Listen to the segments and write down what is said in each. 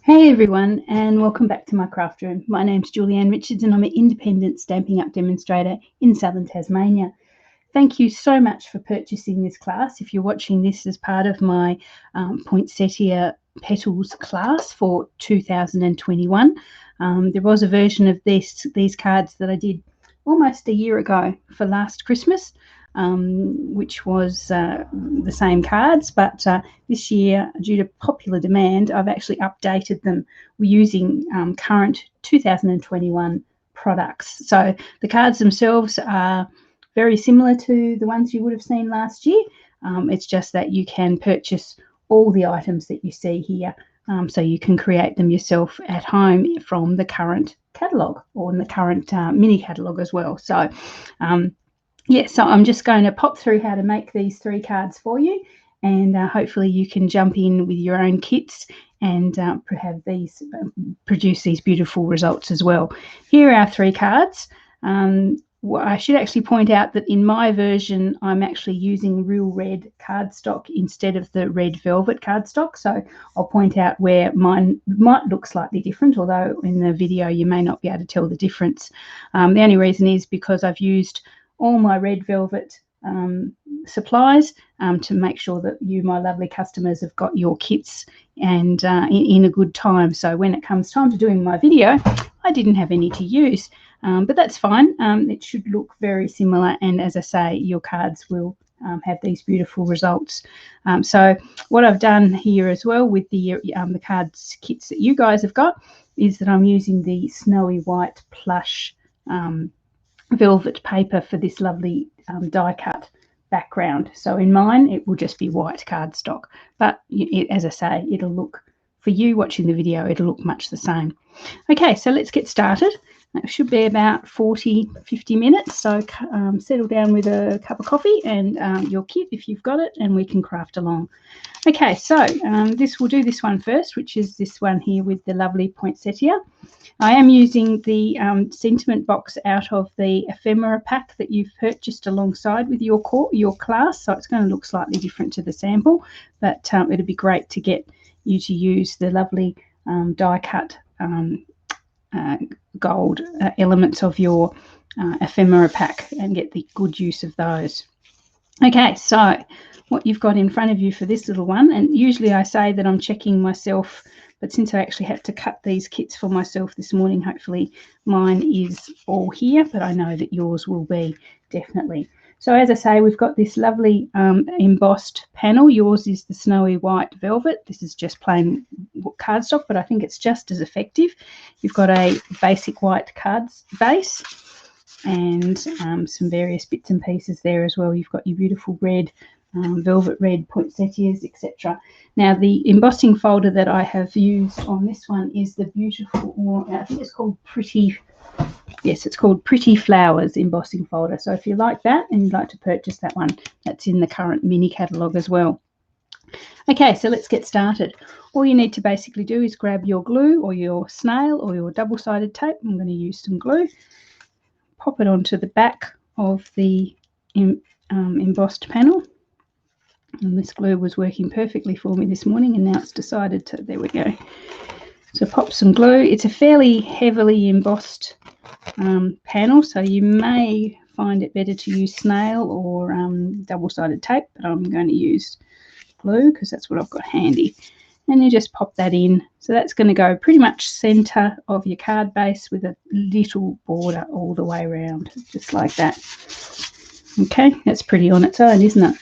Hey everyone, and welcome back to my craft room. My name's Julianne Richards and I'm an independent Stampin' Up demonstrator in southern Tasmania. Thank you so much for purchasing this class. If you're watching this as part of my Poinsettia Petals class for 2021, there was a version of these cards that I did almost a year ago for last Christmas, which was the same cards, but this year, due to popular demand, I've actually updated them using current 2021 products. So the cards themselves are very similar to the ones you would have seen last year. It's just that you can purchase all the items that you see here, so you can create them yourself at home from the current catalogue or in the current mini catalogue as well. So so I'm just going to pop through how to make these 3 cards for you, and hopefully you can jump in with your own kits and have these produce these beautiful results as well. Here are our 3 cards. I should actually point out that in my version I'm actually using real red cardstock instead of the red velvet cardstock, so I'll point out where mine might look slightly different, although in the video you may not be able to tell the difference. The only reason is because I've used all my red velvet supplies to make sure that you, my lovely customers, have got your kits and in a good time. So when it comes time to doing my video, I didn't have any to use, but that's fine. It should look very similar, and as I say, your cards will have these beautiful results. So what I've done here as well with the cards kits that you guys have got is that I'm using the snowy white plush velvet paper for this lovely die cut background. So in mine it will just be white cardstock, but as I say, it'll look, for you watching the video, it'll look much the same. Okay, so let's get started. It should be about 40-50 minutes, so settle down with a cup of coffee and your kit if you've got it, and we can craft along. Okay, so we'll do this one first, which is this one here with the lovely poinsettia. I am using the sentiment box out of the ephemera pack that you've purchased alongside with your class, so it's going to look slightly different to the sample, but it'd be great to get you to use the lovely die cut gold elements of your ephemera pack and get the good use of those. Okay, so what you've got in front of you for this little one, and usually I say that I'm checking myself, but since I actually had to cut these kits for myself this morning, hopefully mine is all here, but I know that yours will be definitely. So as I say, we've got this lovely embossed panel. Yours is the snowy white velvet. This is just plain cardstock, but I think it's just as effective. You've got a basic white cards base and some various bits and pieces there as well. You've got your beautiful red, velvet red poinsettias, etc. Now the embossing folder that I have used on this one is the beautiful, I think it's called it's called Pretty Flowers embossing folder. So if you like that and you'd like to purchase that one, that's in the current mini catalogue as well. Okay, so let's get started. All you need to basically do is grab your glue or your snail or your double-sided tape. I'm going to use some glue. Pop it onto the back of the embossed panel. And this glue was working perfectly for me this morning, and now it's decided to, there we go. So pop some glue. It's a fairly heavily embossed panel, so you may find it better to use snail or double-sided tape, but I'm going to use glue because that's what I've got handy. And you just pop that in. So that's going to go pretty much center of your card base with a little border all the way around, just like that. Okay, that's pretty on its own, isn't it?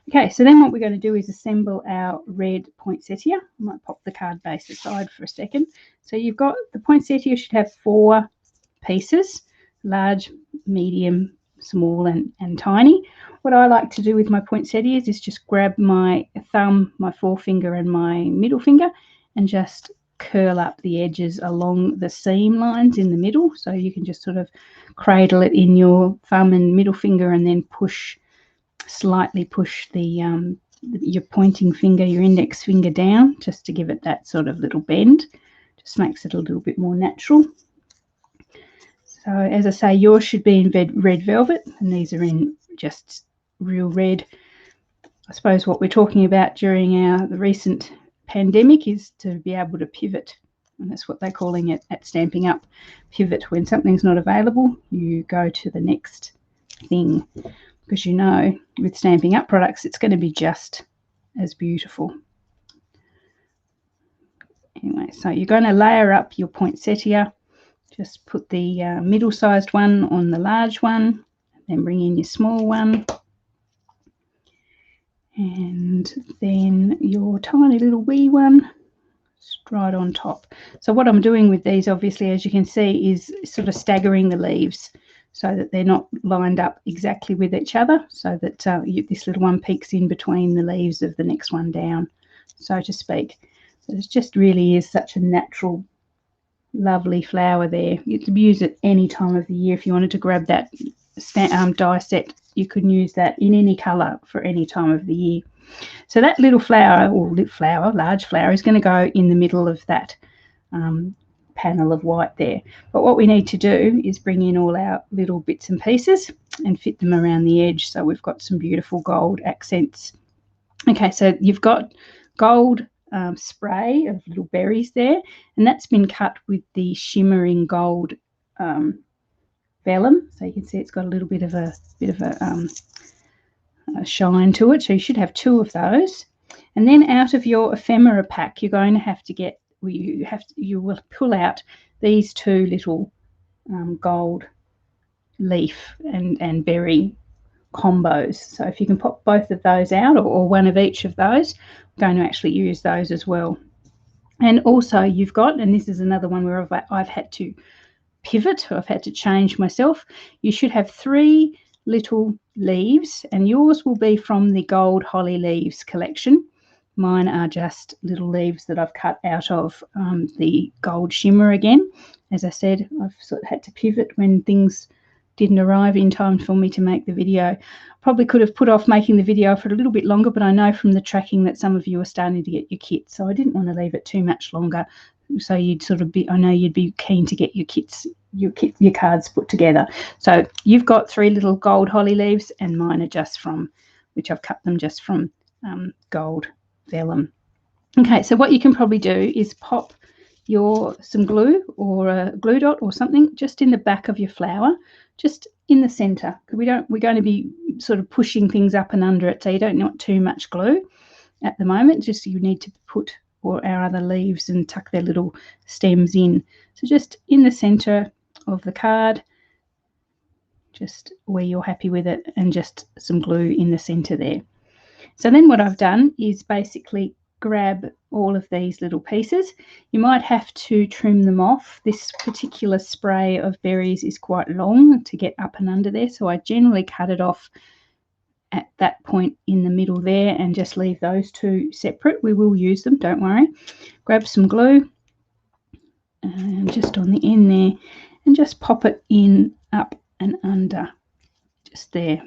Okay, so then what we're going to do is assemble our red poinsettia. I might pop the card base aside for a second. So you've got the poinsettia should have 4 pieces, large, medium, small and tiny. What I like to do with my poinsettias is just grab my thumb, my forefinger and my middle finger and just curl up the edges along the seam lines in the middle. So you can just sort of cradle it in your thumb and middle finger and then slightly push your pointing finger, your index finger down, just to give it that sort of little bend. Just makes it a little bit more natural. So as I say, yours should be in red velvet, and these are in just real red. I suppose what we're talking about during the recent pandemic is to be able to pivot And that's what they're calling it at Stampin' Up, pivot. When something's not available, you go to the next thing, because you know with Stampin' Up products it's going to be just as beautiful. Anyway, so you're going to layer up your poinsettia. Just put the middle-sized one on the large one, then bring in your small one, and then your tiny little wee one right on top. So what I'm doing with these, obviously, as you can see, is sort of staggering the leaves so that they're not lined up exactly with each other, so that this little one peeks in between the leaves of the next one down, so to speak. So it just really is such a natural, lovely flower there. You can use it any time of the year. If you wanted to grab that die set, you can use that in any colour for any time of the year. So that little flower, or large flower, is going to go in the middle of that panel of white there. But what we need to do is bring in all our little bits and pieces and fit them around the edge, so we've got some beautiful gold accents. Okay, so you've got gold spray of little berries there, and that's been cut with the shimmering gold vellum. So you can see it's got a little bit of a shine to it. So you should have 2 of those. And then out of your ephemera pack, you're going to have to get, you will pull out these 2 little gold leaf and berry combos. So if you can pop both of those out, or one of each of those, I'm going to actually use those as well. And also you've got, and this is another one where I've had to pivot, or I've had to change myself, you should have 3 little leaves, and yours will be from the Gold Holly Leaves collection. Mine are just little leaves that I've cut out of the gold shimmer again. As I said, I've sort of had to pivot when things didn't arrive in time for me to make the video. Probably could have put off making the video for a little bit longer, but I know from the tracking that some of you are starting to get your kits, so I didn't want to leave it too much longer. So you'd sort of be, I know you'd be keen to get your kits, your cards put together. So you've got 3 little gold holly leaves, and mine are just from, which I've cut them just from gold vellum. Okay, so what you can probably do is pop some glue or a glue dot or something just in the back of your flower, just in the center, because we're going to be sort of pushing things up and under it, so you don't want too much glue at the moment. Just you need to put our other leaves and tuck their little stems in. So just in the center of the card, just where you're happy with it, and just some glue in the center there. So then what I've done is basically grab all of these little pieces. You might have to trim them off. This particular spray of berries is quite long to get up and under there, so I generally cut it off at that point in the middle there and just leave those 2 separate. We will use them, don't worry. Grab some glue and just on the end there, and just pop it in, up and under, just there,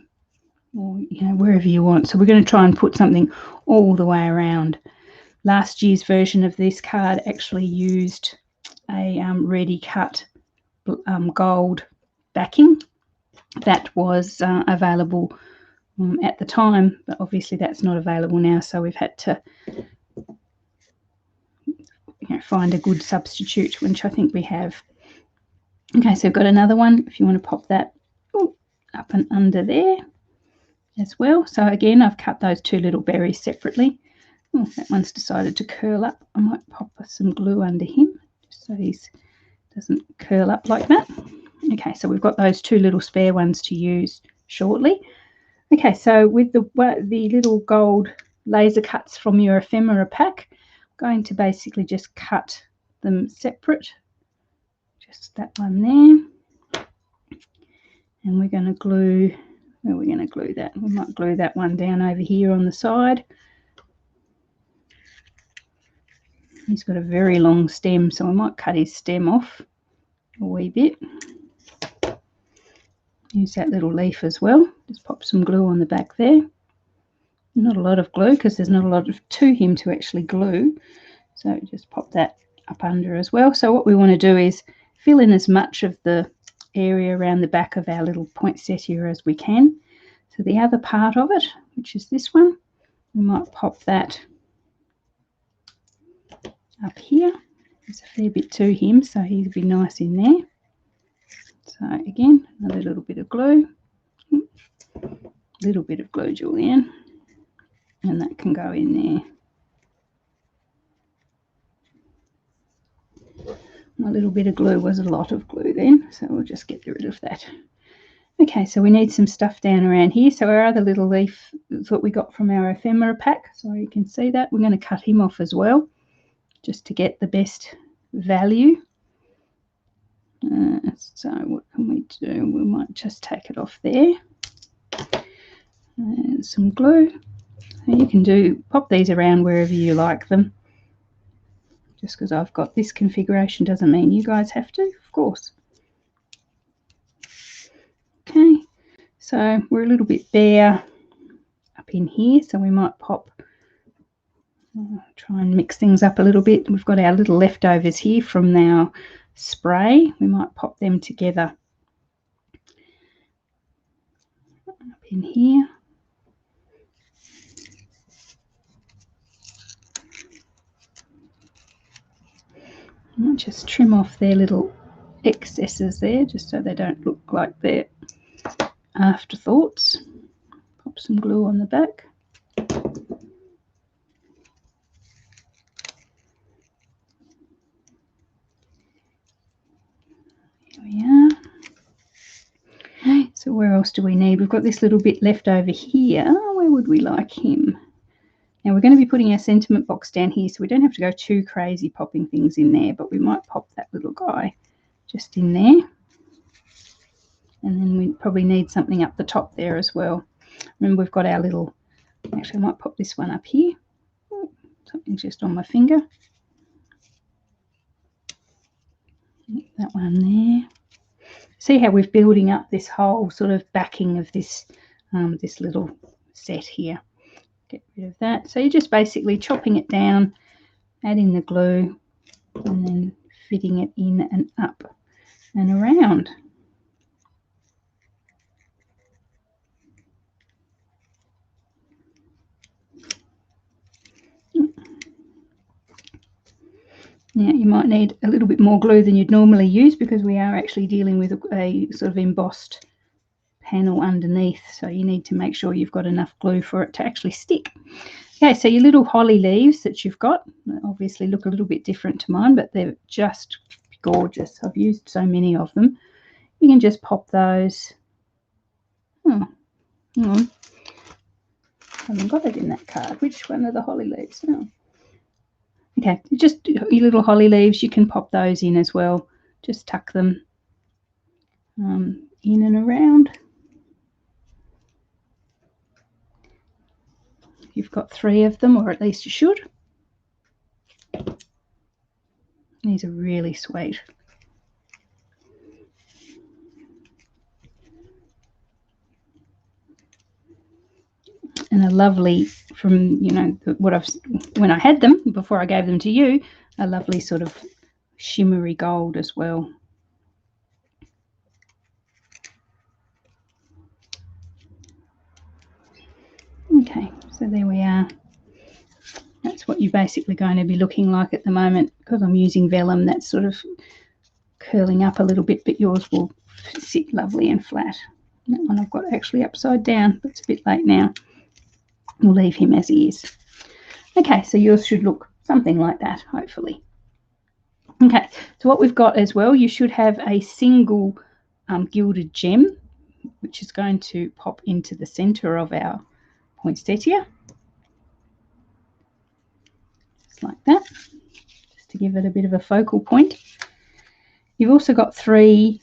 or wherever you want. So we're going to try and put something all the way around. Last year's version of this card actually used a ready cut gold backing that was available at the time, but obviously that's not available now, so we've had to find a good substitute, which I think we have. Okay, so I've got another one, if you want to pop that up and under there as well. So again, I've cut those 2 little berries separately. That one's decided to curl up. I might pop some glue under him just so he doesn't curl up like that. Okay, so we've got those 2 little spare ones to use shortly. Okay, so with the little gold laser cuts from your ephemera pack, I'm going to basically just cut them separate. Just that one there. And we're going to glue, where are we going to glue that? We might glue that one down over here on the side. He's got a very long stem, so I might cut his stem off a wee bit. Use that little leaf as well. Just pop some glue on the back there. Not a lot of glue, because there's not a lot to him to actually glue. So just pop that up under as well. So what we want to do is fill in as much of the area around the back of our little poinsettia as we can. So the other part of it, which is this one, we might pop that up here. There's a fair bit to him, so he'll be nice in there. So again, another little bit of glue. Little bit of glue, Julianne. And that can go in there. My little bit of glue was a lot of glue then, so we'll just get rid of that. Okay, so we need some stuff down around here. So our other little leaf is what we got from our ephemera pack. So you can see that. We're going to cut him off as well, just to get the best value. So what can we do? We might just take it off there. And some glue. And you can pop these around wherever you like them. Just because I've got this configuration doesn't mean you guys have to, of course. Okay, so we're a little bit bare up in here, so we might pop, try and mix things up a little bit. We've got our little leftovers here from our spray. We might pop them together up in here. I'll just trim off their little excesses there, just so they don't look like they're afterthoughts. Pop some glue on the back. Here we are. Okay, so where else do we need? We've got this little bit left over here. Where would we like him? Now we're going to be putting our sentiment box down here, so we don't have to go too crazy popping things in there, but we might pop that little guy just in there. And then we probably need something up the top there as well. Remember, we've got our little, actually I might pop this one up here. Oh, something's just on my finger. That one there. See how we're building up this whole sort of backing of this, this little set here. Get rid of that. So you're just basically chopping it down, adding the glue, and then fitting it in and up and around. Now you might need a little bit more glue than you'd normally use, because we are actually dealing with a sort of embossed panel underneath, so you need to make sure you've got enough glue for it to actually stick. Okay, so your little holly leaves that you've got obviously look a little bit different to mine, but they're just gorgeous. I've used so many of them. You can just pop those. Oh, hang on. I haven't got it in that card. Which one are the holly leaves? Oh. Okay, just your little holly leaves, you can pop those in as well. Just tuck them in and around. You've got 3 of them, or at least you should. These are really sweet. And a lovely, from, you know, when I had them, before I gave them to you, a lovely sort of shimmery gold as well. Okay, so there we are. That's what you're basically going to be looking like at the moment. Because I'm using vellum, that's sort of curling up a little bit, but yours will sit lovely and flat. That one I've got actually upside down, but it's a bit late now. We'll leave him as he is. Okay, so yours should look something like that, hopefully. Okay, so what we've got as well, you should have a single gilded gem, which is going to pop into the center of our poinsettia. Just like that, just to give it a bit of a focal point. You've also got 3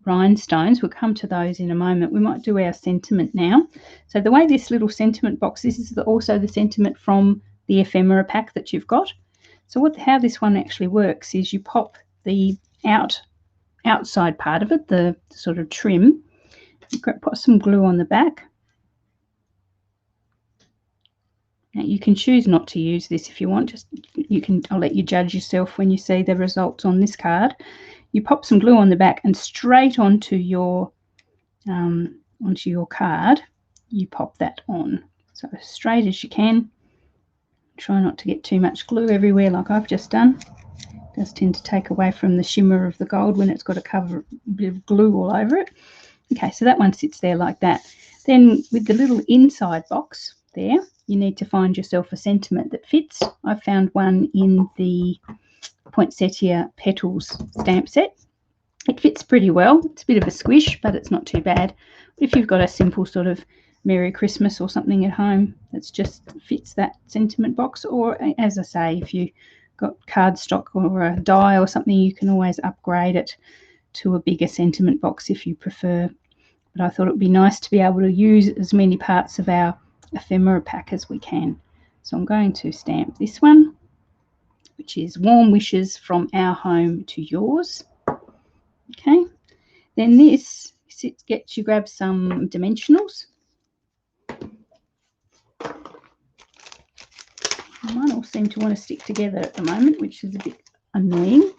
rhinestones. We'll come to those in a moment. We might do our sentiment now. So the way this little sentiment box, this is also the sentiment from the ephemera pack that you've got. So how this one actually works is you pop the outside part of it, the sort of trim, you put some glue on the back. Now you can choose not to use this if you want. I'll let you judge yourself when you see the results on this card. You pop some glue on the back, and straight onto your card, you pop that on. So as straight as you can, Try not to get too much glue everywhere like I've just done. It does tend to take away from the shimmer of the gold when it's got a bit of glue all over it. Okay, so that one sits there like that. Then with the little inside box there, you need to find yourself a sentiment that fits. I found one in the Poinsettia Petals Stamp Set. It fits pretty well. It's a bit of a squish, but it's not too bad. If you've got a simple sort of Merry Christmas or something at home that just fits that sentiment box, or as I say, if you got cardstock or a die or something, you can always upgrade it to a bigger sentiment box if you prefer. But I thought it would be nice to be able to use as many parts of our ephemera pack as we can. So I'm going to stamp this one, which is Warm Wishes from Our Home to Yours. Okay, then this gets you grab some dimensionals. Mine all seem to want to stick together at the moment, which is a bit annoying,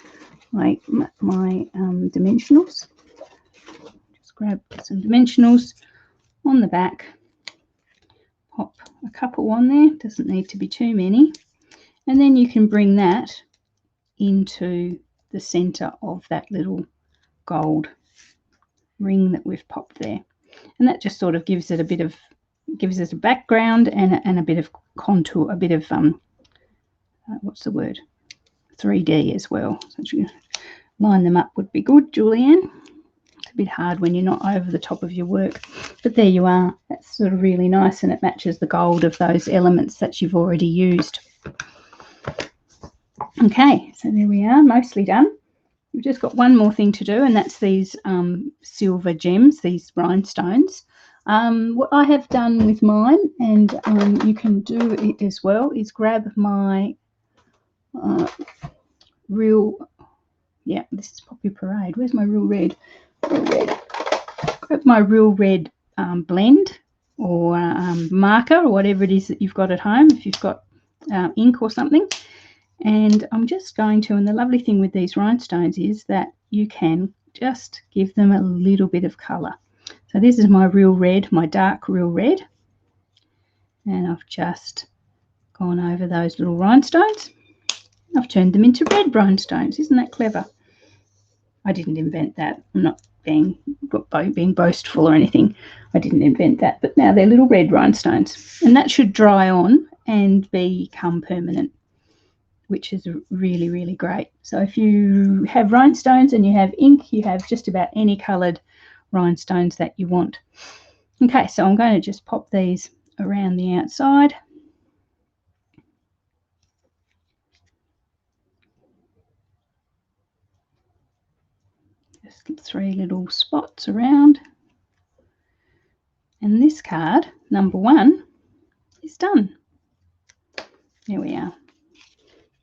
like my dimensionals. Just grab some dimensionals on the back, pop a couple on there, doesn't need to be too many, and then you can bring that into the center of that little gold ring that we've popped there, and that just sort of gives it a background and a bit of contour, a bit of what's the word, 3D as well. So you line them up would be good, Julianne. It's a bit hard when you're not over the top of your work, but there you are. That's sort of really nice, and it matches the gold of those elements that you've already used. Okay, so there we are, mostly done. We've just got one more thing to do, and that's these silver gems, these rhinestones. What I have done with mine, and you can do it as well, is grab my this is Poppy Parade. Where's my real red? Grab my real red blend or marker or whatever it is that you've got at home, if you've got ink or something. And I'm just going to, and the lovely thing with these rhinestones is that you can just give them a little bit of colour. So this is my real red, my dark real red, and I've just gone over those little rhinestones. I've turned them into red rhinestones. Isn't that clever? I didn't invent that. I'm not being boastful or anything. I didn't invent that, but now they're little red rhinestones, and that should dry on and become permanent, which is really, really great. So if you have rhinestones and you have ink, you have just about any coloured rhinestones that you want. Okay, so I'm going to just pop these around the outside. Just 3 little spots around. And this card, number 1, is done. There we are.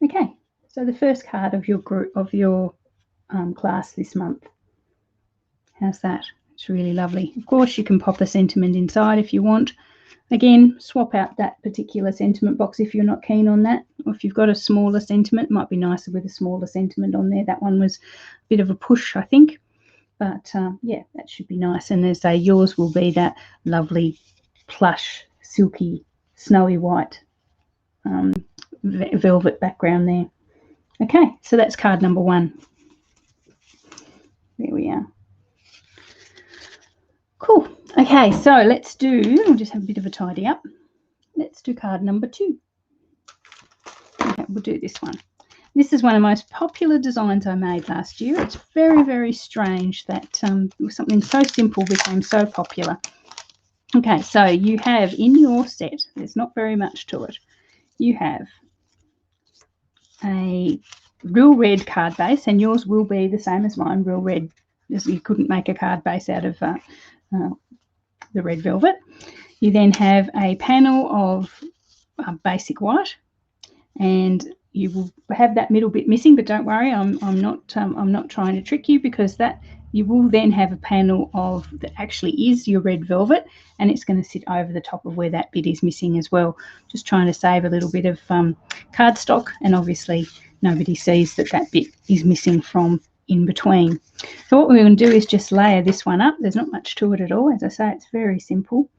Okay, so the first card of your group, of your class this month. How's that? It's really lovely. Of course, you can pop a sentiment inside if you want. Again, swap out that particular sentiment box if you're not keen on that. Or if you've got a smaller sentiment, it might be nicer with a smaller sentiment on there. That one was a bit of a push, I think. But yeah, that should be nice. And as I say, yours will be that lovely, plush, silky, snowy white velvet background there. Okay, so that's card number 1. There we are. Cool. Okay, so we'll just have a bit of a tidy up. Let's do card number 2. Okay, we'll do this one. This is one of the most popular designs I made last year. It's very, very strange that something so simple became so popular. Okay, so you have in your set, there's not very much to it. You have a real red card base, and yours will be the same as mine, real red, as you couldn't make a card base out of the red velvet. You then have a panel of basic white, and you will have that middle bit missing, but don't worry, I'm not trying to trick you, because that you will then have a panel of that actually is your red velvet, and it's going to sit over the top of where that bit is missing as well. Just trying to save a little bit of cardstock, and obviously nobody sees that that bit is missing from in between. So what we're going to do is just layer this one up. There's not much to it at all. As I say, it's very simple.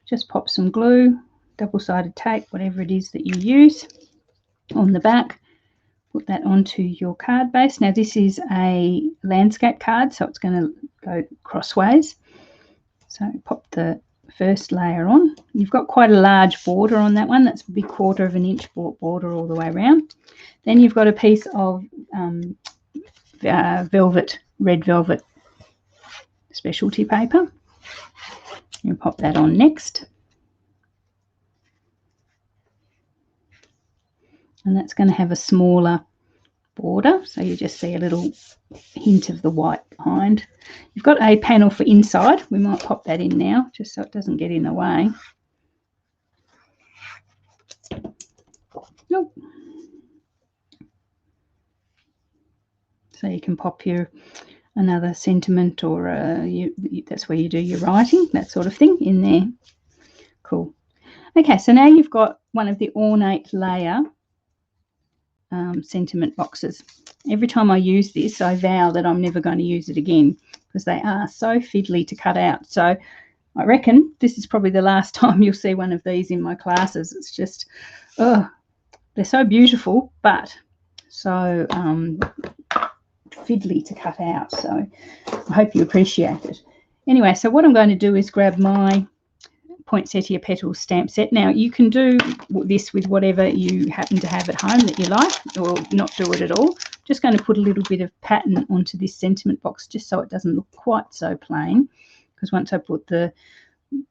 Just pop some glue, double-sided tape, whatever it is that you use. on the back. Put that onto your card base. Now this is a landscape card, so it's going to go crossways. So pop the first layer on. You've got quite a large border on that one. That's a big 1/4 of an inch border all the way around. Then you've got a piece of velvet, red velvet specialty paper. You pop that on next. And that's going to have a smaller border, so you just see a little hint of the white behind. You've got a panel for inside. We might pop that in now just so it doesn't get in the way. Nope. So you can pop your another sentiment, or that's where you do your writing, that sort of thing in there. Cool. Okay, so now you've got one of the ornate layer sentiment boxes. Every time I use this, I vow that I'm never going to use it again because they are so fiddly to cut out. So I reckon this is probably the last time you'll see one of these in my classes. It's just, oh, they're so beautiful, but so fiddly to cut out. So I hope you appreciate it. Anyway, so what I'm going to do is grab my Poinsettia Petals Stamp Set. Now you can do this with whatever you happen to have at home that you like, or not do it at all. Just going to put a little bit of pattern onto this sentiment box just so it doesn't look quite so plain, because once I put the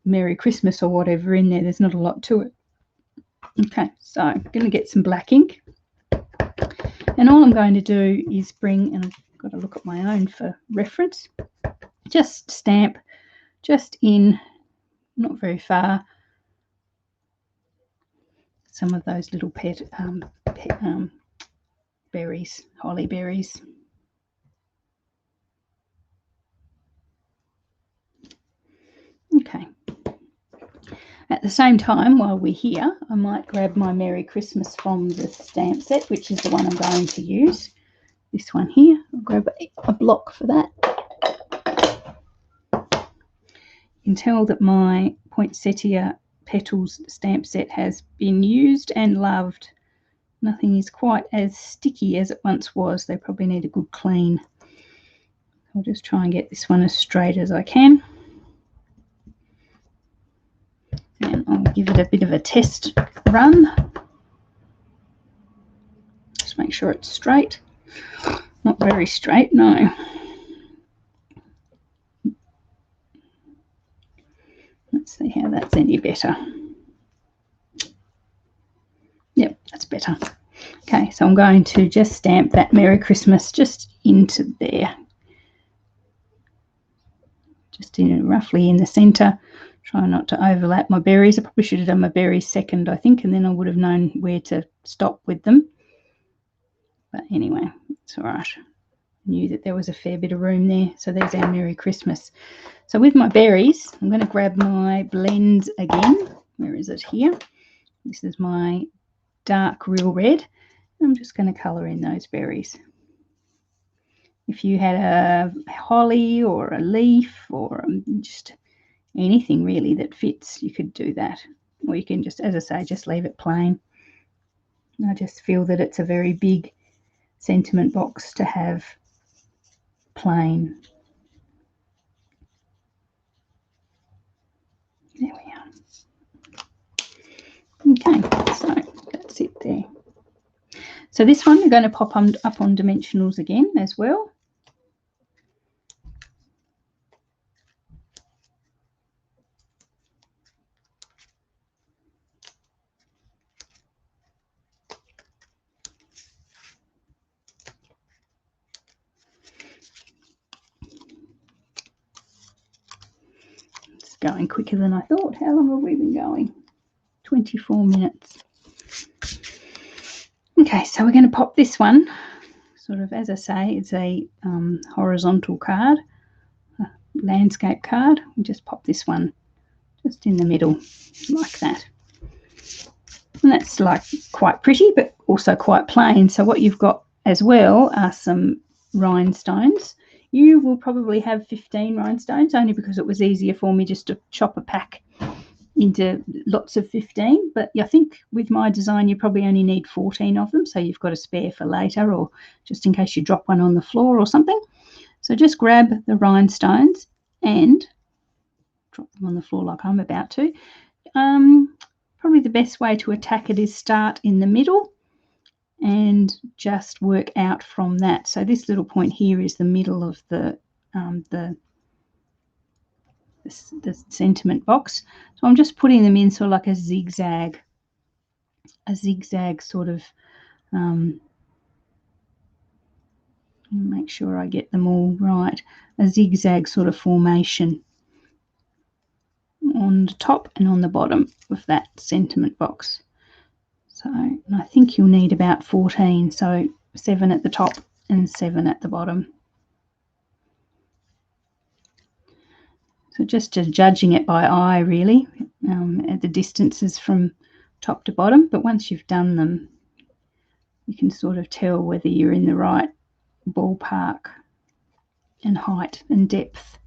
Merry Christmas or whatever in there, there's not a lot to it. Okay, so I'm going to get some black ink, and all I'm going to do is bring, and I've got to look at my own for reference, just stamp just in, not very far, some of those little berries, holly berries. Okay. At the same time, while we're here, I might grab my Merry Christmas from the stamp set, which is the one I'm going to use. This one here. I'll grab a block for that. You can tell that my Poinsettia Petals Stamp Set has been used and loved. Nothing is quite as sticky as it once was. They probably need a good clean. I'll just try and get this one as straight as I can. And I'll give it a bit of a test run. Just make sure it's straight. Not very straight, no. Let's see how that's any better. Yep, that's better. Okay, so I'm going to just stamp that Merry Christmas just into there. Just roughly in the centre. Try not to overlap my berries. I probably should have done my berries second, I think, and then I would have known where to stop with them. But anyway, it's all right. I knew that there was a fair bit of room there. So there's our Merry Christmas. So with my berries, I'm going to grab my blend again. Where is it? Here. This is my dark real red. I'm just going to colour in those berries. If you had a holly or a leaf or just anything really that fits, you could do that. Or you can just, as I say, just leave it plain. I just feel that it's a very big sentiment box to have plain. There we are. Okay, so that's it there. So this one we're going to pop up on dimensionals again as well. It's going quicker than I thought. How long have we been going? 24 minutes. Okay, so we're going to pop this one, sort of, as I say, it's a horizontal card, a landscape card. We just pop this one just in the middle like that. And that's like quite pretty, but also quite plain. So what you've got as well are some rhinestones. You will probably have 15 rhinestones, only because it was easier for me just to chop a pack into lots of 15, but I think with my design you probably only need 14 of them, so you've got a spare for later or just in case you drop one on the floor or something. So just grab the rhinestones and drop them on the floor like I'm about to. Probably the best way to attack it is start in the middle and just work out from that. So this little point here is the middle of the sentiment box. So I'm just putting them in sort of like a zigzag sort of, make sure I get them all right, a zigzag sort of formation on the top and on the bottom of that sentiment box. So, and I think you'll need about 14, so 7 at the top and 7 at the bottom. So just judging it by eye really, at the distances from top to bottom, but once you've done them you can sort of tell whether you're in the right ballpark and height and depth.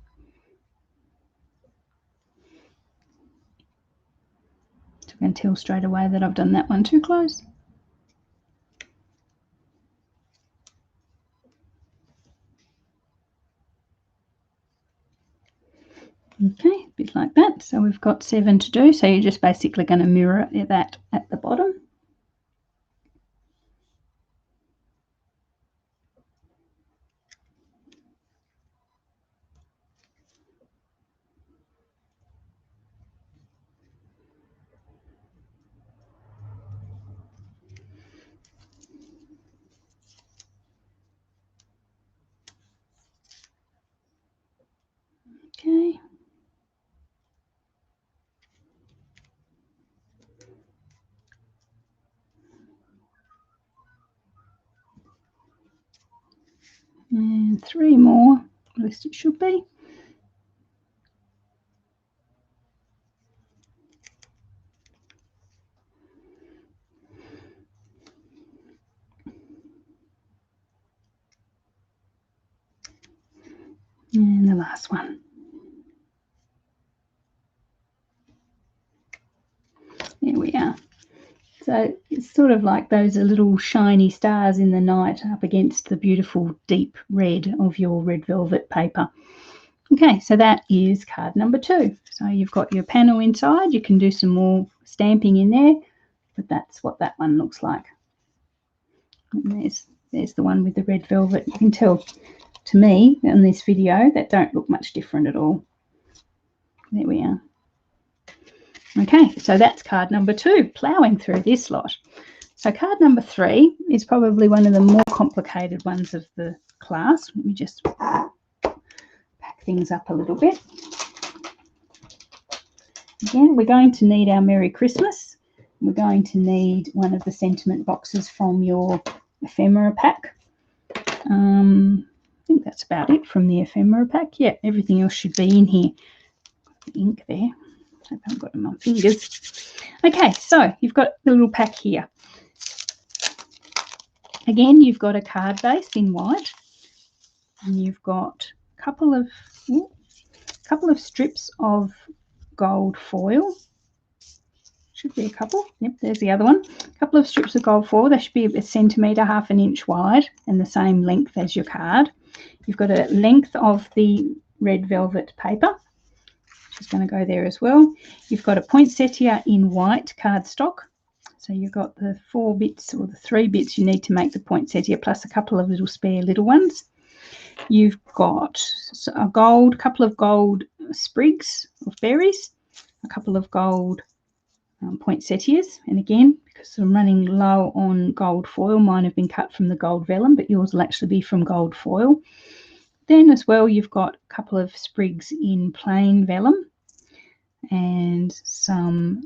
So I can tell straight away that I've done that one too close. Okay, a bit like that. So we've got 7 to do, so you're just basically going to mirror that at the bottom. Okay. And 3 more, at least it should be. And the last one. There we are. So it's sort of like those little shiny stars in the night up against the beautiful deep red of your red velvet paper. Okay, so that is card number 2. So you've got your panel inside. You can do some more stamping in there, but that's what that one looks like. And there's the one with the red velvet. You can tell, to me, in this video, that don't look much different at all. There we are. Okay, so that's card number 2, ploughing through this lot. So card number 3 is probably one of the more complicated ones of the class. Let me just pack things up a little bit. Again, we're going to need our Merry Christmas. We're going to need one of the sentiment boxes from your ephemera pack. I think that's about it from the ephemera pack. Yeah, everything else should be in here. The ink there. Hope I haven't got them on fingers. Okay, so you've got the little pack here. Again, you've got a card base in white, and you've got a couple of strips of gold foil. Should be a couple. Yep, there's the other one. A couple of strips of gold foil. They should be a centimetre, half an inch wide, and the same length as your card. You've got a length of the red velvet paper, which is going to go there as well. You've got a poinsettia in white cardstock. So you've got the 4 bits or the 3 bits you need to make the poinsettia, plus a couple of little spare little ones. You've got a couple of gold sprigs of berries, a couple of gold poinsettias, and again, because I'm running low on gold foil, mine have been cut from the gold vellum, but yours will actually be from gold foil. Then as well, you've got a couple of sprigs in plain vellum and some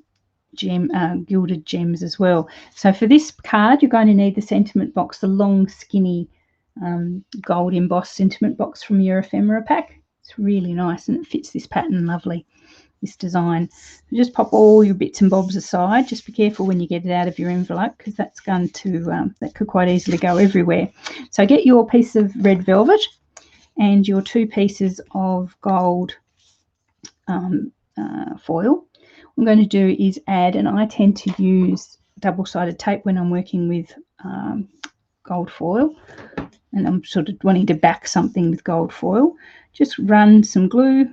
gilded gems as well. So for this card, you're going to need the sentiment box, the long skinny gold embossed sentiment box from your ephemera pack. It's really nice and it fits this pattern lovely, this design. So just pop all your bits and bobs aside. Just be careful when you get it out of your envelope, because that's going to that could quite easily go everywhere. So get your piece of red velvet and your 2 pieces of gold foil. I'm going to do is add, and I tend to use double-sided tape when I'm working with gold foil, and I'm sort of wanting to back something with gold foil. Just run some glue.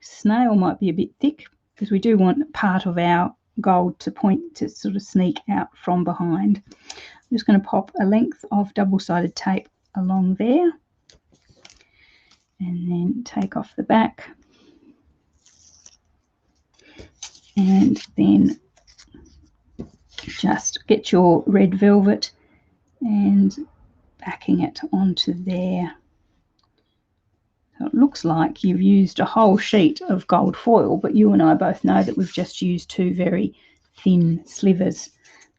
Snail might be a bit thick because we do want part of our gold to sort of sneak out from behind. I'm just going to pop a length of double-sided tape along there and then take off the back, and then just get your red velvet and backing it onto there. So it looks like you've used a whole sheet of gold foil, but you and I both know that we've just used two very thin slivers.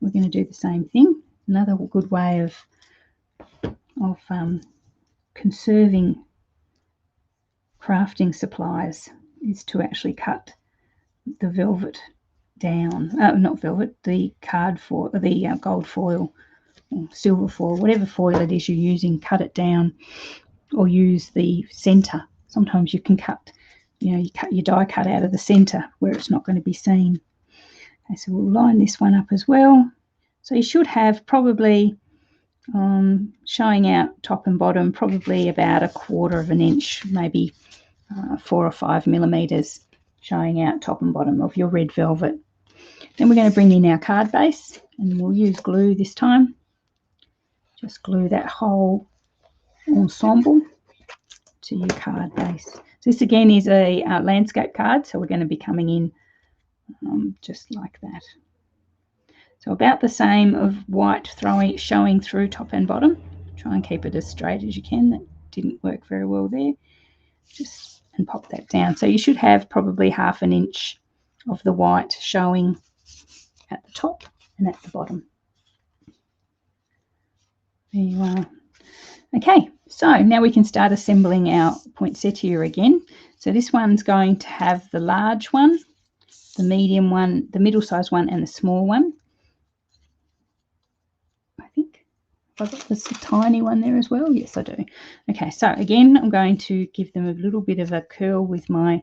We're going to do the same thing. Another good way of conserving crafting supplies is to actually cut the velvet down. Not velvet, the card foil, the gold foil, or silver foil, whatever foil it is you're using, cut it down, or use the center. Sometimes you can cut, you cut your die cut out of the center where it's not going to be seen. Okay, so we'll line this one up as well. So you should have probably showing out top and bottom probably about 1/4 of an inch, maybe 4 or 5 millimeters showing out top and bottom of your red velvet. Then we're going to bring in our card base, and we'll use glue this time. Just glue that whole ensemble to your card base. So this again is a landscape card, so we're going to be coming in just like that. So about the same of white showing through top and bottom. Try and keep it as straight as you can. That didn't work very well there. And pop that down. So you should have probably 1/2 inch of the white showing at the top and at the bottom. There you are. Okay, so now we can start assembling our poinsettia again. So this one's going to have the large one, the medium one, the middle-sized one, and the small one. I think I've got this tiny one there as well. Yes, I do. Okay, so again, I'm going to give them a little bit of a curl with my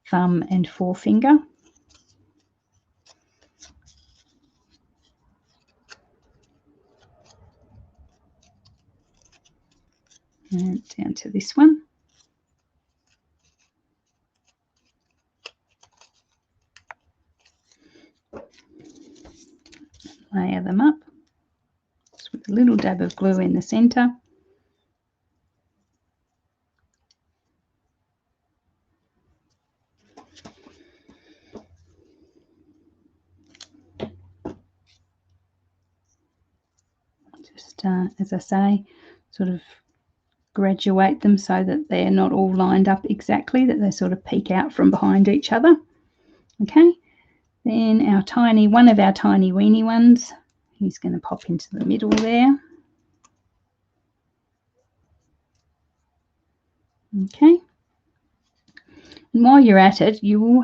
thumb and forefinger. And down to this one. Layer them up just with a little dab of glue in the center. Just, as I say, sort of graduate them so that they're not all lined up exactly, that they sort of peek out from behind each other. Okay, then one of our tiny weeny ones, he's going to pop into the middle there. Okay, and while you're at it, you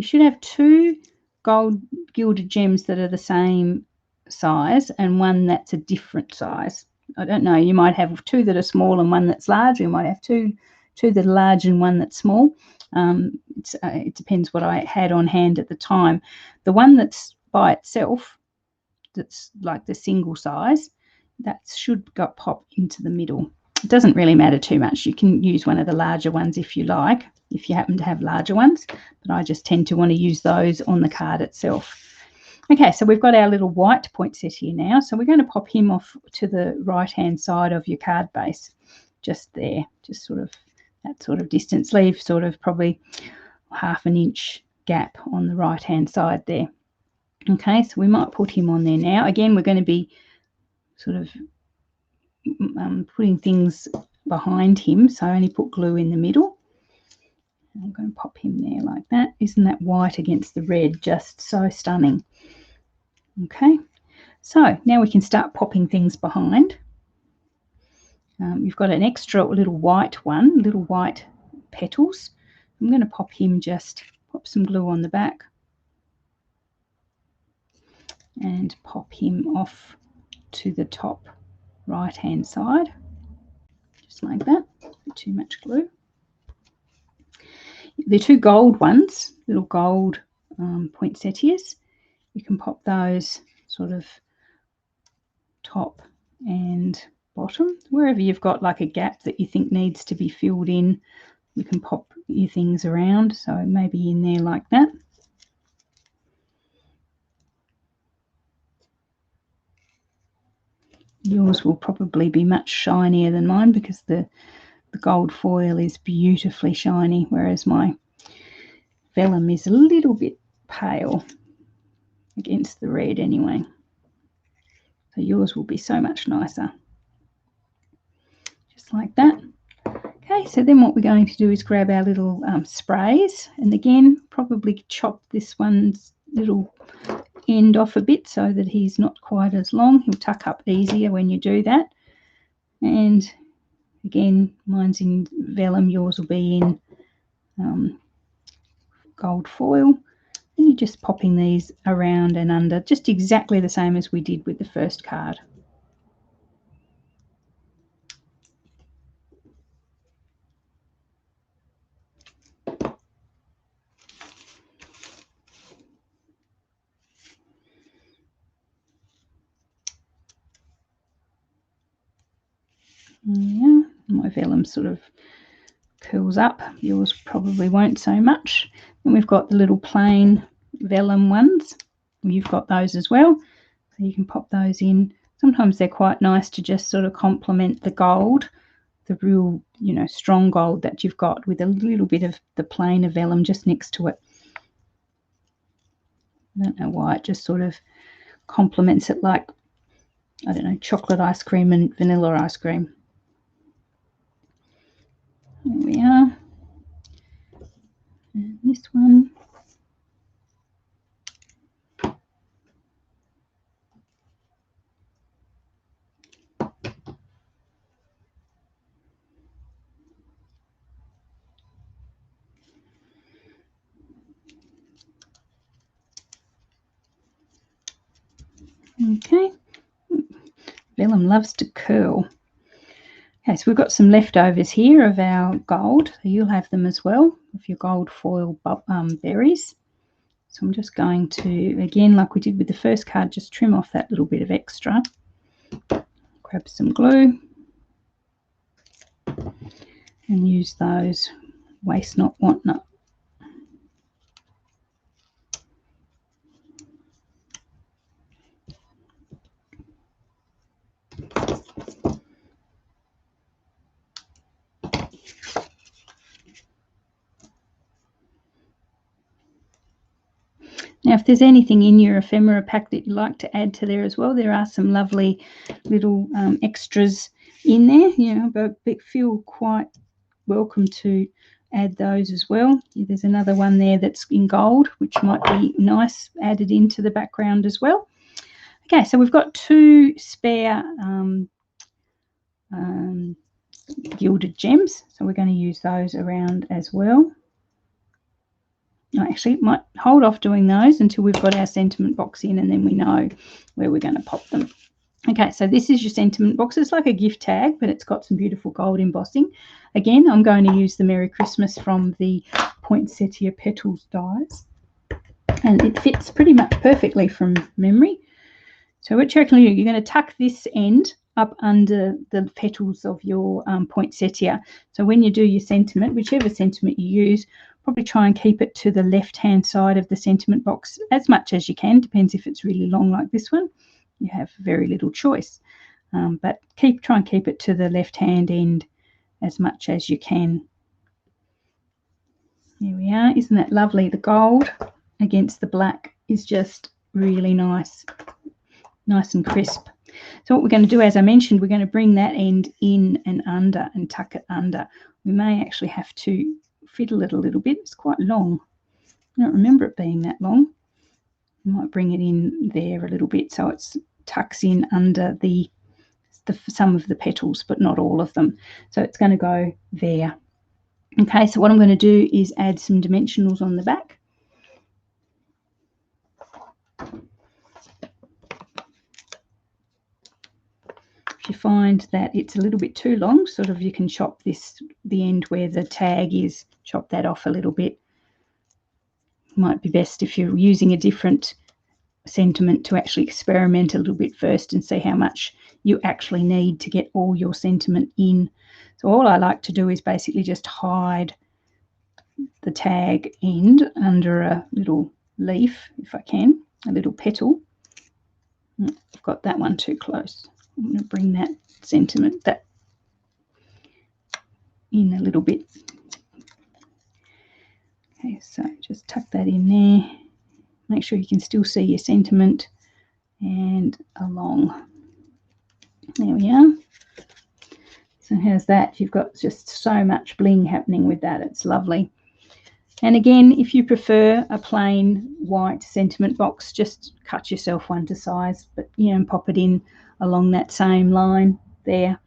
should have 2 gold gilded gems that are the same size and one that's a different size. I don't know, you might have 2 that are small and one that's large, or you might have two that are large and one that's small. It depends what I had on hand at the time. The one that's by itself, that's like the single size, that should pop into the middle. It doesn't really matter too much. You can use one of the larger ones if you like, if you happen to have larger ones, but I just tend to want to use those on the card itself. Okay, so we've got our little white poinsettia now, so we're going to pop him off to the right-hand side of your card base, just there, just sort of that sort of distance. Leave sort of probably 1/2 inch gap on the right-hand side there. Okay, so we might put him on there now. Again, we're going to be sort of putting things behind him, so I only put glue in the middle. I'm going to pop him there like that. Isn't that white against the red just so stunning? Okay, so now we can start popping things behind. You've got an extra little white one, little white petals. I'm going to pop some glue on the back and pop him off to the top right-hand side, just like that. Not too much glue. The 2 gold ones, little gold poinsettias. You can pop those sort of top and bottom, wherever you've got like a gap that you think needs to be filled in. You can pop your things around, so maybe in there like that. Yours will probably be much shinier than mine because the gold foil is beautifully shiny, whereas my vellum is a little bit pale against the red anyway. So yours will be so much nicer. Just like that. Okay, so then what we're going to do is grab our little sprays, and again probably chop this one's little end off a bit so that he's not quite as long. He'll tuck up easier when you do that. And again, mine's in vellum, yours will be in gold foil. And you're just popping these around and under, just exactly the same as we did with the first card. Yeah, my vellum sort of curls up. Yours probably won't so much. And we've got the little plain vellum ones. You've got those as well, so you can pop those in. Sometimes they're quite nice to just sort of complement the gold, the real, you know, strong gold that you've got, with a little bit of the plain vellum just next to it. I don't know why, it just sort of complements it, like, I don't know, chocolate ice cream and vanilla ice cream. There we are. And this one. Okay, vellum loves to curl. Okay, so we've got some leftovers here of our gold. So you'll have them as well of your gold foil berries. So I'm just going to, again, like we did with the first card, just trim off that little bit of extra. Grab some glue and use those. Waste not, want not. Now, if there's anything in your ephemera pack that you'd like to add to there as well, there are some lovely little extras in there, you know, but feel quite welcome to add those as well. There's another one there that's in gold, which might be nice added into the background as well. Okay, so we've got two spare gilded gems, so we're going to use those around as well. Actually, might hold off doing those until we've got our sentiment box in, and then we know where we're going to pop them. Okay, so this is your sentiment box. It's like a gift tag, but it's got some beautiful gold embossing. Again, I'm going to use the Merry Christmas from the Poinsettia Petals dies, and it fits pretty much perfectly from memory. So what you're going to do, you're going to tuck this end up under the petals of your poinsettia. So when you do your sentiment, whichever sentiment you use, probably try and keep it to the left-hand side of the sentiment box as much as you can. Depends if it's really long like this one. You have very little choice. But try and keep it to the left-hand end as much as you can. There we are. Isn't that lovely? The gold against the black is just really nice. Nice and crisp. So what we're going to do, as I mentioned, we're going to bring that end in and under and tuck it under. We may actually have to fiddle it a little bit. It's quite long. I don't remember it being that long. I might bring it in there a little bit so it tucks in under the some of the petals, but not all of them. So it's going to go there. Okay, so what I'm going to do is add some dimensionals on the back. If you find that it's a little bit too long, sort of you can chop the end where the tag is, chop that off a little bit. might be best if you're using a different sentiment to actually experiment a little bit first and see how much you actually need to get all your sentiment in. So all I like to do is basically just hide the tag end under a little leaf, if I can, a little petal. I've got that one too close. I'm going to bring that sentiment in a little bit. Okay, so just tuck that in there. Make sure you can still see your sentiment and along. There we are. So how's that? You've got just so much bling happening with that. It's lovely. And again, if you prefer a plain white sentiment box, just cut yourself one to size, but and pop it in along that same line there,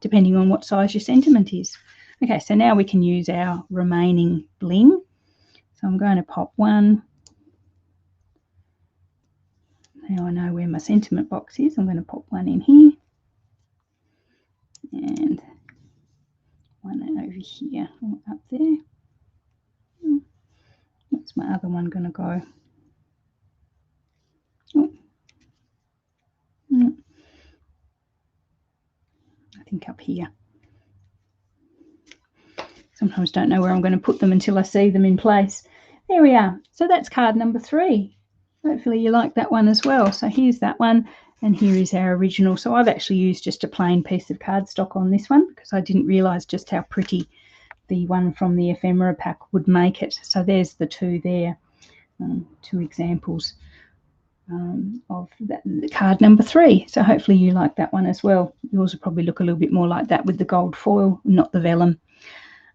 depending on what size your sentiment is. Okay, so now we can use our remaining bling. So I'm going to pop one. Now I know where my sentiment box is. I'm going to pop one in here and one over here, up there. Where's my other one going to go? Oh. I think up here. Sometimes don't know where I'm going to put them until I see them in place. There we are. So that's card number 3. Hopefully you like that one as well. So here's that one, and here is our original. So I've actually used just a plain piece of cardstock on this one because I didn't realise just how pretty the one from the ephemera pack would make it. So there's the two there, 2 examples of that, card number 3. So hopefully you like that one as well. Yours will probably look a little bit more like that with the gold foil, not the vellum.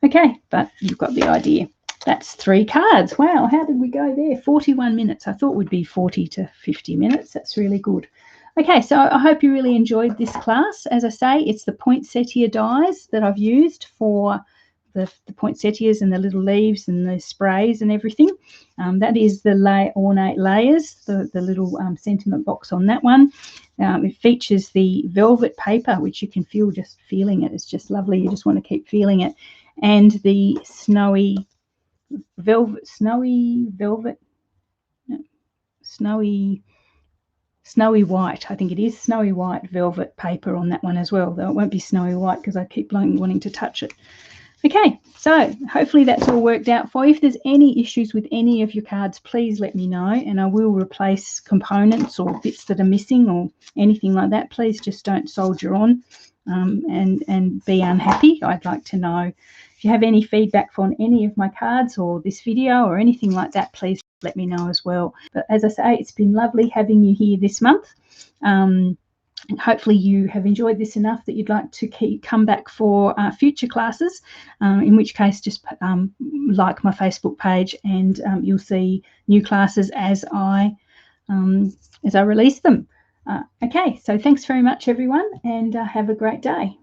Okay, but you've got the idea. That's 3 cards. Wow, how did we go there? 41 minutes. I thought we'd be 40 to 50 minutes. That's really good. Okay, so I hope you really enjoyed this class. As I say, it's the poinsettia dies that I've used for the poinsettias and the little leaves and the sprays and everything. That is the ornate layers, the little sentiment box on that one. It features the velvet paper, which you can feel just feeling it. It's just lovely. You just want to keep feeling it. And the snowy white, I think it is snowy white velvet paper on that one as well, though it won't be snowy white because I keep wanting to touch it. Okay, so hopefully that's all worked out for you. If there's any issues with any of your cards, please let me know, and I will replace components or bits that are missing or anything like that. Please just don't soldier on and be unhappy. I'd like to know. If you have any feedback on any of my cards or this video or anything like that, please let me know as well. But as I say, it's been lovely having you here this month. And hopefully you have enjoyed this enough that you'd like to come back for future classes, in which case just like my Facebook page and you'll see new classes as I release them. Okay, so thanks very much everyone, and have a great day.